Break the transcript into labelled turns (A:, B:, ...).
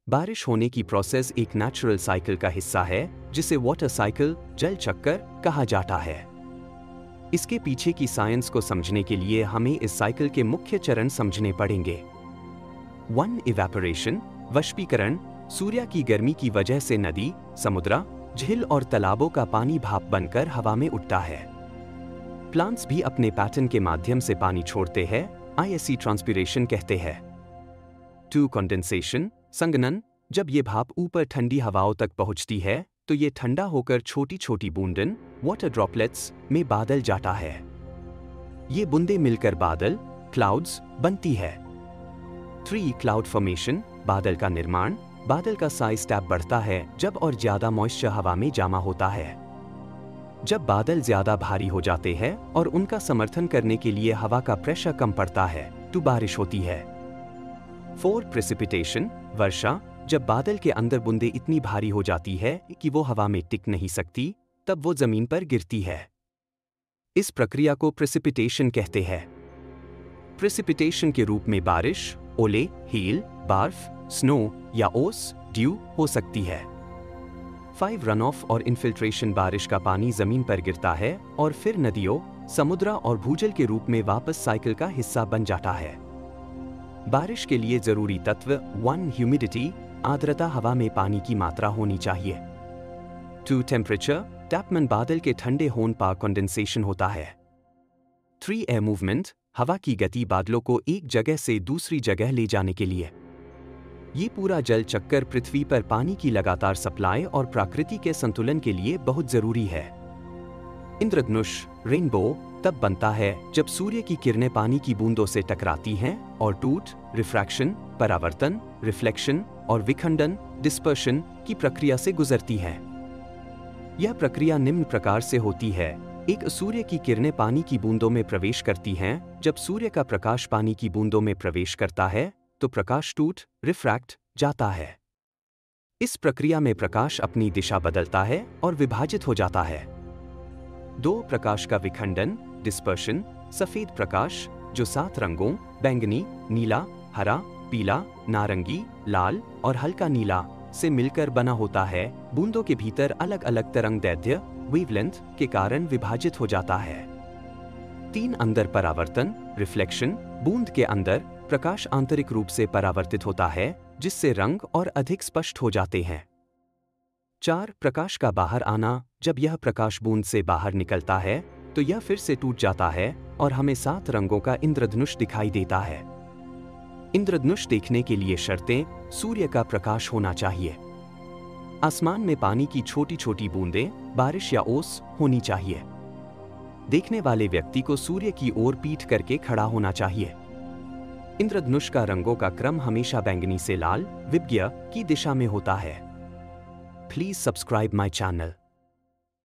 A: बारिश होने की प्रोसेस एक नेचुरल साइकिल का हिस्सा है जिसे वाटर साइकिल, जल चक्कर कहा जाता है। इसके पीछे की साइंस को समझने के लिए हमें इस साइकिल के मुख्य चरण समझने पड़ेंगे। 1. इवेपोरेशन, वाष्पीकरण। सूर्य की गर्मी की वजह से नदी, समुद्र, झील और तालाबों का पानी भाप बनकर हवा में उठता है। प्लांट्स भी अपने पैटर्न के माध्यम से पानी छोड़ते हैं, इसे ट्रांसपिरेशन कहते हैं। 2. कंडेंसेशन, संघनन। जब ये भाप ऊपर ठंडी हवाओं तक पहुंचती है तो ये ठंडा होकर छोटी छोटी बूंदन, वाटर ड्रॉपलेट्स, में बादल जाता है। ये बूंदें मिलकर बादल, क्लाउड्स, बनती है। 3. क्लाउड फॉर्मेशन, बादल का निर्माण। बादल का साइज स्टेप बढ़ता है जब और ज्यादा मॉइस्चर हवा में जमा होता है। जब बादल ज्यादा भारी हो जाते हैं और उनका समर्थन करने के लिए हवा का प्रेशर कम पड़ता है तो बारिश होती है। 4. प्रेसिपिटेशन, वर्षा। जब बादल के अंदर बूंदें इतनी भारी हो जाती है कि वो हवा में टिक नहीं सकती, तब वो जमीन पर गिरती है। इस प्रक्रिया को प्रेसिपिटेशन कहते हैं। प्रेसिपिटेशन के रूप में बारिश, ओले, हील, बर्फ, स्नो या ओस, ड्यू हो सकती है। 5. रन ऑफ और इन्फिल्ट्रेशन। बारिश का पानी जमीन पर गिरता है और फिर नदियों, समुद्र और भूजल के रूप में वापस साइकिल का हिस्सा बन जाता है। बारिश के लिए जरूरी तत्व 1. ह्यूमिडिटी, आर्द्रता। हवा में पानी की मात्रा होनी चाहिए। 2. टेम्परेचर, तापमान। बादल के ठंडे होने पर कंडेंसेशन होता है। 3. एयर मूवमेंट, हवा की गति बादलों को एक जगह से दूसरी जगह ले जाने के लिए। ये पूरा जल चक्कर पृथ्वी पर पानी की लगातार सप्लाई और प्रकृति के संतुलन के लिए बहुत जरूरी है। इंद्रधनुष, रेनबो, तब बनता है जब सूर्य की किरणें पानी की बूंदों से टकराती हैं और टूट, रिफ्रैक्शन, परावर्तन, रिफ्लेक्शन और विखंडन, डिस्पर्शन की प्रक्रिया से गुजरती है। यह प्रक्रिया निम्न प्रकार से होती है। एक, सूर्य की किरणें पानी की बूंदों में प्रवेश करती हैं। जब सूर्य का प्रकाश पानी की बूंदों में प्रवेश करता है तो प्रकाश टूट, रिफ्रैक्ट जाता है। इस प्रक्रिया में प्रकाश अपनी दिशा बदलता है और विभाजित हो जाता है। 2. प्रकाश का विखंडन, डिस्पर्शन। सफेद प्रकाश जो 7 रंगों बैंगनी, नीला, हरा, पीला, नारंगी, लाल और हल्का नीला से मिलकर बना होता है, बूंदों के भीतर अलग अलग तरंगदैर्ध्य, वेवलेंथ के कारण विभाजित हो जाता है। 3. अंदर परावर्तन, रिफ्लेक्शन। बूंद के अंदर प्रकाश आंतरिक रूप से परावर्तित होता है जिससे रंग और अधिक स्पष्ट हो जाते हैं। 4. प्रकाश का बाहर आना। जब यह प्रकाश बूंद से बाहर निकलता है तो यह फिर से टूट जाता है और हमें 7 रंगों का इंद्रधनुष दिखाई देता है। इंद्रधनुष देखने के लिए शर्तें: सूर्य का प्रकाश होना चाहिए, आसमान में पानी की छोटी छोटी बूंदें, बारिश या ओस होनी चाहिए, देखने वाले व्यक्ति को सूर्य की ओर पीठ करके खड़ा होना चाहिए। इंद्रधनुष का रंगों का क्रम हमेशा बैंगनी से लाल, विबग्य की दिशा में होता है। Please subscribe my channel.